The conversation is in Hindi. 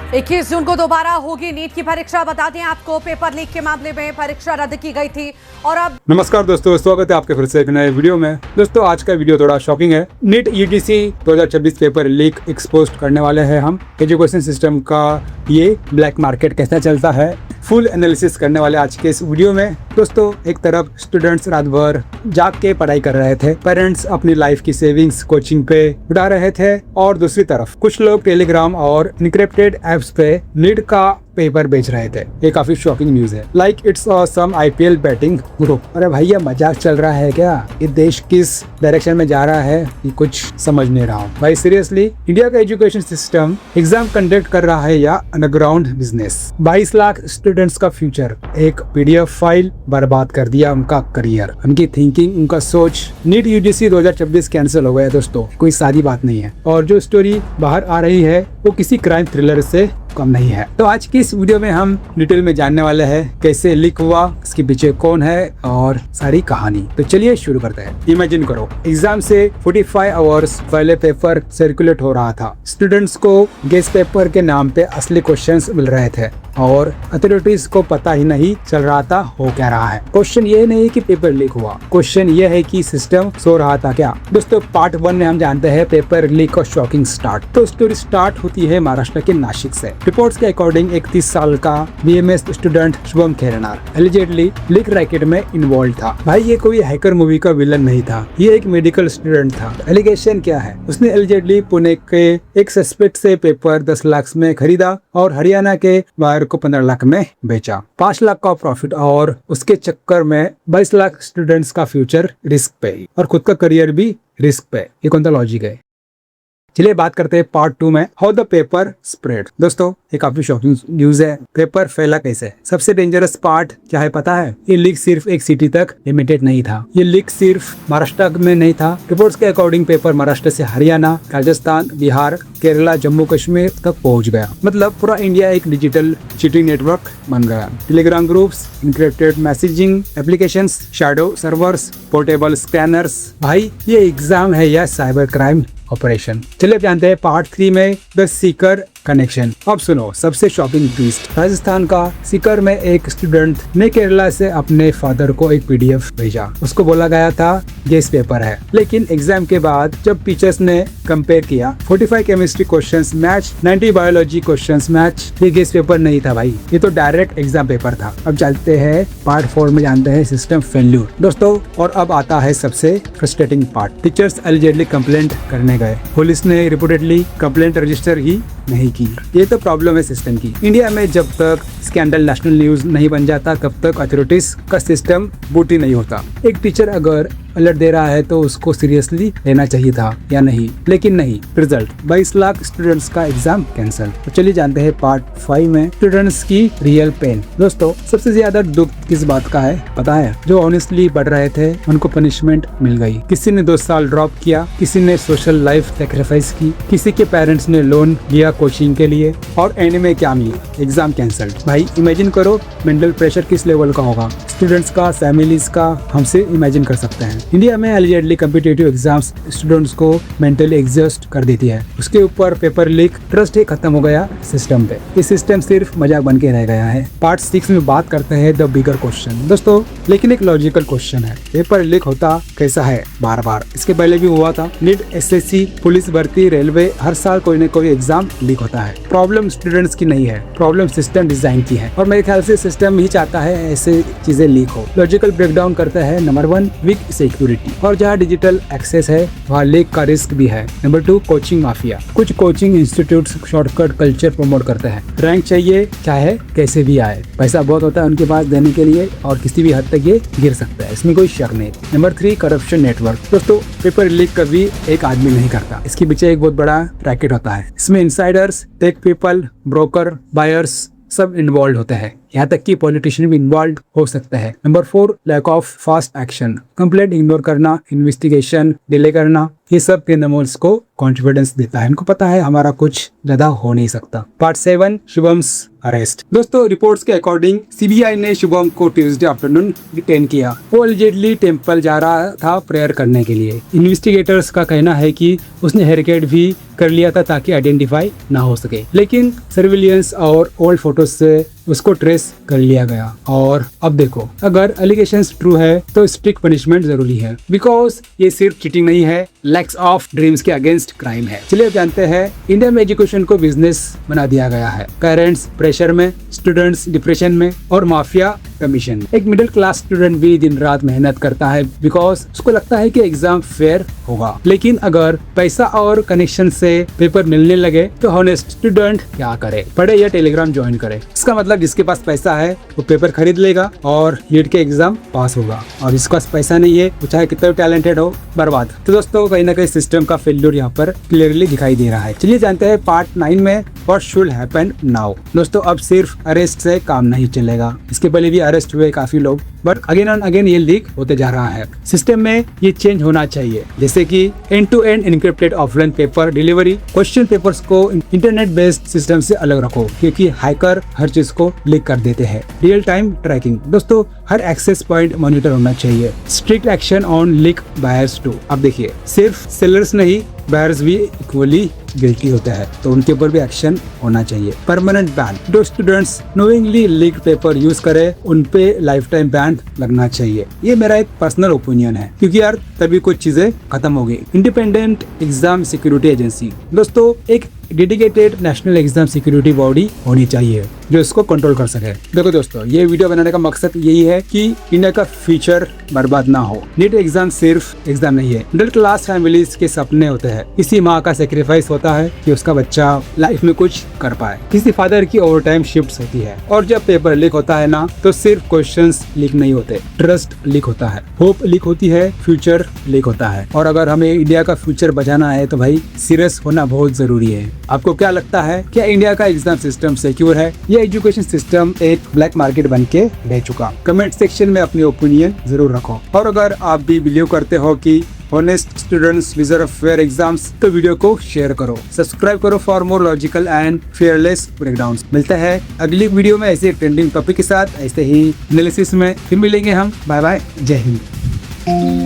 21 जून को दोबारा होगी नीट की परीक्षा। बता दें आपको, पेपर लीक के मामले में परीक्षा रद्द की गई थी और अब नमस्कार दोस्तों, स्वागत है आपके फिर से एक नए वीडियो में। दोस्तों आज का वीडियो थोड़ा शॉकिंग है। NEET UGC 2026 paper leak expose करने वाले हैं हम। एजुकेशन सिस्टम का ये ब्लैक मार्केट कैसा चलता है, फुल एनालिसिस करने वाले आज के इस वीडियो में। दोस्तों एक तरफ स्टूडेंट्स रात भर जाग के पढ़ाई कर रहे थे, पेरेंट्स अपनी लाइफ की सेविंग्स कोचिंग पे उड़ा रहे थे, और दूसरी तरफ कुछ लोग टेलीग्राम और इनक्रिप्टेड एप्स पे नीट का पेपर बेच रहे थे। ये काफी शॉकिंग न्यूज है। Like it's some IPL betting group. अरे भैया मजाक चल रहा है क्या? ये देश किस डायरेक्शन में जा रहा है ये कुछ समझ नहीं रहा हूँ भाई। सीरियसली, इंडिया का एजुकेशन सिस्टम एग्जाम कंडक्ट कर रहा है या अंडरग्राउंड बिजनेस? 22 लाख स्टूडेंट्स का फ्यूचर एक पीडीएफ फाइल बर्बाद कर दिया, उनका करियर, उनकी थिंकिंग, उनका सोच। नीट यूजीसी 2026 कैंसिल हो गया दोस्तों, कोई सादी बात नहीं है। और जो स्टोरी बाहर आ रही है वो किसी क्राइम थ्रिलर से कम नहीं है। तो आज की इस वीडियो में हम डिटेल में जानने वाले हैं कैसे लीक हुआ, इसके पीछे कौन है और सारी कहानी। तो चलिए शुरू करते हैं। इमेजिन करो, एग्जाम से 45 आवर्स पहले पेपर सर्कुलेट हो रहा था। स्टूडेंट्स को गेस्ट पेपर के नाम पे असली क्वेश्चंस मिल रहे थे और अथॉरिटीज को पता ही नहीं चल रहा था हो क्या रहा है। क्वेश्चन ये नहीं कि पेपर लीक हुआ, क्वेश्चन ये है कि सिस्टम सो रहा था क्या। दोस्तों पार्ट 1 में हम जानते हैं पेपर लीक और शॉकिंग स्टार्ट। तो स्टोरी स्टार्ट होती है महाराष्ट्र के नासिक से। रिपोर्ट्स के अकॉर्डिंग 31 साल का BMS student Shubham Khernar allegedly leak racket में इन्वॉल्व था। भाई ये कोई हैकर मूवी का विलन नहीं था, ये एक मेडिकल स्टूडेंट था। एलिगेशन क्या है? उसने एलिजेडली पुणे के एक सस्पेक्ट से पेपर 10 लाख में खरीदा और हरियाणा के बाहर को 15 लाख में बेचा। 5 लाख का प्रॉफिट, और उसके चक्कर में 22 लाख स्टूडेंट्स का फ्यूचर रिस्क पे और खुद का करियर भी रिस्क पे। ये कौन सा लॉजिक है? चलिए बात करते हैं पार्ट 2 में, हाउ द पेपर स्प्रेड। दोस्तों ये काफी शॉकिंग न्यूज है। पेपर फैला कैसे? सबसे डेंजरस पार्ट क्या है पता है? ये लीक सिर्फ एक सिटी तक लिमिटेड नहीं था, ये लीक सिर्फ महाराष्ट्र में नहीं था। रिपोर्ट्स के अकॉर्डिंग पेपर महाराष्ट्र से हरियाणा, राजस्थान, बिहार, केरला, जम्मू कश्मीर तक पहुंच गया। मतलब पूरा इंडिया एक डिजिटल चीटिंग नेटवर्क बन गया। Telegram groups, encrypted messaging applications, shadow servers, portable scanners. भाई ये एग्जाम है या साइबर क्राइम ऑपरेशन? चलिए जानते हैं पार्ट 3 में, द सीकर कनेक्शन। अब सुनो सबसे शॉकिंग ट्विस्ट। राजस्थान का सीकर में एक स्टूडेंट ने केरला से अपने फादर को एक पीडीएफ भेजा। उसको बोला गया था गेस्ट पेपर है, लेकिन एग्जाम के बाद जब टीचर्स ने कंपेयर किया, 45 chemistry questions match, 90 biology questions match. ये गेस्ट पेपर नहीं था भाई, ये तो डायरेक्ट एग्जाम पेपर था। अब चलते हैं पार्ट 4 में, जानते हैं सिस्टम फेल्यूर। दोस्तों और अब आता है सबसे frustrating part. Teachers allegedly complaint करने गए, पुलिस ने रिपोर्टेडली कंप्लेंट रजिस्टर ही नहीं की। ये तो प्रॉब्लम है सिस्टम की। इंडिया में जब तक स्कैंडल नेशनल न्यूज नहीं बन जाता तब तक अथॉरिटीज का सिस्टम बूट ही नहीं होता। एक टीचर अगर अलर्ट दे रहा है तो उसको सीरियसली लेना चाहिए था या नहीं, लेकिन नहीं। रिजल्ट 22 लाख स्टूडेंट्स का एग्जाम कैंसिल। तो चलिए जानते हैं पार्ट 5 में, स्टूडेंट्स की रियल पेन। दोस्तों सबसे ज्यादा दुख किस बात का है पता है? जो ऑनेस्टली पढ़ रहे थे उनको पनिशमेंट मिल गई। किसी ने 2 साल ड्रॉप किया, किसी ने सोशल लाइफ सेक्रीफाइस की, किसी के पेरेंट्स ने लोन लिया कोचिंग के लिए, और एंड में क्या मिला? Exam cancel. भाई इमेजिन करो मेंटल प्रेशर किस लेवल का होगा स्टूडेंट्स का, फैमिलीज का, हमसे इमेजिन कर सकते हैं। इंडिया में एलिजिडली कॉम्पिटिटिव एग्जाम्स स्टूडेंट्स को मेंटली एग्जॉस्ट कर देती है। उसके ऊपर पेपर लीक, ट्रस्ट ही खत्म हो गया सिस्टम पे। ये सिस्टम सिर्फ मजाक बन के रह गया है। पार्ट 6 में बात करते हैं द बिगर क्वेश्चन। दोस्तों लेकिन एक लॉजिकल क्वेश्चन है, पेपर लीक होता कैसा है बार बार? इसके पहले भी हुआ था। नीट, एसएससी, पुलिस भर्ती, रेलवे, हर साल कोई न कोई एग्जाम लीक होता है। प्रॉब्लम स्टूडेंट्स की नहीं है, प्रॉब्लम सिस्टम डिजाइन की है, और मेरे ख्याल से सिस्टम ही चाहता है ऐसे चीजें लीक हो। लॉजिकल ब्रेकडाउन करता है। नंबर 1 वीक सिक्योरिटी, और जहाँ डिजिटल एक्सेस है वहाँ लीक का रिस्क भी है। Number 2 coaching mafia. कुछ coaching institute shortcut culture promote करते हैं, रैंक चाहिए चाहे कैसे भी आए। पैसा बहुत होता है उनके पास देने के लिए, और किसी भी हद तक ये गिर सकता है, इसमें कोई शक नहीं। Number 3 corruption network. दोस्तों पेपर लीक कभी एक आदमी नहीं करता, इसके पीछे एक बहुत बड़ा रैकेट होता है। इसमें insiders, tech people, broker, buyers सब इन्वॉल्व होते हैं। यहाँ तक कि पॉलिटिशियन भी इन्वॉल्व हो सकता है। Number 4, lack of fast action, complaint ignore करना, इन्वेस्टिगेशन डिले करना, ये सब क्रिमिनल्स को कॉन्फिडेंस देता है, इनको पता है हमारा कुछ ज्यादा हो नहीं सकता। Part 7, Shubham's arrest. दोस्तों रिपोर्ट्स के अकॉर्डिंग सीबीआई ने शुभम को ट्यूसडे आफ्टरनून डिटेन किया। वो अलिजेडली टेंपल जा रहा था प्रेयर करने के लिए। इन्वेस्टिगेटर्स का कहना है कि उसने हेयर कट भी कर लिया था ताकि आइडेंटिफाई ना हो सके, लेकिन सर्विलियंस और ओल्ड फोटोज से उसको ट्रेस कर लिया गया। और अब देखो, अगर एलिगेशंस ट्रू है तो स्ट्रिक्ट पनिशमेंट जरूरी है, बिकॉज ये सिर्फ चीटिंग नहीं है, लैक्स ऑफ ड्रीम्स के अगेंस्ट क्राइम है। चलिए जानते हैं, इंडिया में एजुकेशन को बिजनेस बना दिया गया है। पेरेंट्स प्रेशर में, स्टूडेंट्स डिप्रेशन में और माफिया कमीशन। एक मिडिल क्लास स्टूडेंट भी दिन रात मेहनत करता है बिकॉज उसको लगता है कि एग्जाम फेयर होगा, लेकिन अगर पैसा और कनेक्शन से पेपर मिलने लगे तो हॉनेस्ट स्टूडेंट क्या करे? पढ़े या टेलीग्राम ज्वाइन करे। इसका मतलब जिसके पास पैसा है वो पेपर खरीद लेगा और नीट के एग्जाम पास होगा, और जिसके पास पैसा नहीं है वो चाहे कितना टैलेंटेड हो, बर्बाद। तो दोस्तों कहीं ना कहीं सिस्टम का फेल्योर यहाँ पर क्लियरली दिखाई दे रहा है। चलिए जानते हैं पार्ट 9 में व्हाट शुड हैपन नाउ। दोस्तों अब सिर्फ अरेस्ट से काम नहीं चलेगा, इसके पहले भी अरेस्ट हुए काफी लोग, बट अगेन एंड अगेन ये लीक होते जा रहा है। सिस्टम में ये चेंज होना चाहिए, जैसे कि end to end encrypted offline paper delivery, question papers को इंटरनेट बेस्ड सिस्टम से अलग रखो, क्योंकि हैकर हर चीज को लीक कर देते हैं। रियल टाइम ट्रैकिंग, दोस्तों हर एक्सेस पॉइंट मॉनिटर होना चाहिए। Strict action on leak buyers too. अब देखिए, सिर्फ सेलर्स नहीं, बायर्स भी इक्वली गिल्टी होता है, तो उनके ऊपर भी एक्शन होना चाहिए। परमानेंट बैन, जो students knowingly leak paper use करे उन पे लाइफ टाइम बैन लगना चाहिए। ये मेरा एक पर्सनल ओपिनियन है, क्योंकि यार तभी कुछ चीजें खत्म हो गई। इंडिपेंडेंट एग्जाम सिक्योरिटी एजेंसी, दोस्तों एक dedicated national exam security body होनी चाहिए जो इसको कंट्रोल कर सके। देखो दोस्तों, ये वीडियो बनाने का मकसद यही है कि इंडिया का फ्यूचर बर्बाद ना हो। नीट एग्जाम सिर्फ एग्जाम नहीं है, मिडिल क्लास फैमिलीज के सपने होते हैं। किसी माँ का सेक्रीफाइस होता है कि उसका बच्चा लाइफ में कुछ कर पाए, किसी फादर की ओवर टाइम शिफ्ट होती है। और जब पेपर लीक होता है ना, तो सिर्फ क्वेश्चंस लीक नहीं होते, ट्रस्ट लीक होता है, होप लीक होती है, फ्यूचर लीक होता है। और अगर हमें इंडिया का फ्यूचर बचाना है तो भाई सीरियस होना बहुत जरूरी है। आपको क्या लगता है, क्या इंडिया का एग्जाम सिस्टम सिक्योर है या एजुकेशन सिस्टम एक ब्लैक मार्केट बन के रह चुका? कमेंट सेक्शन में अपनी ओपिनियन जरूर रखो। और अगर आप भी बिलीव करते हो कि honest students deserve fair exams, तो वीडियो को शेयर करो, सब्सक्राइब करो for more logical and fearless breakdowns. मिलता है अगली वीडियो में ऐसे ट्रेंडिंग टॉपिक के साथ, ऐसे ही एनालिसिस में फिर मिलेंगे हम। बाय बाय, जय हिंद।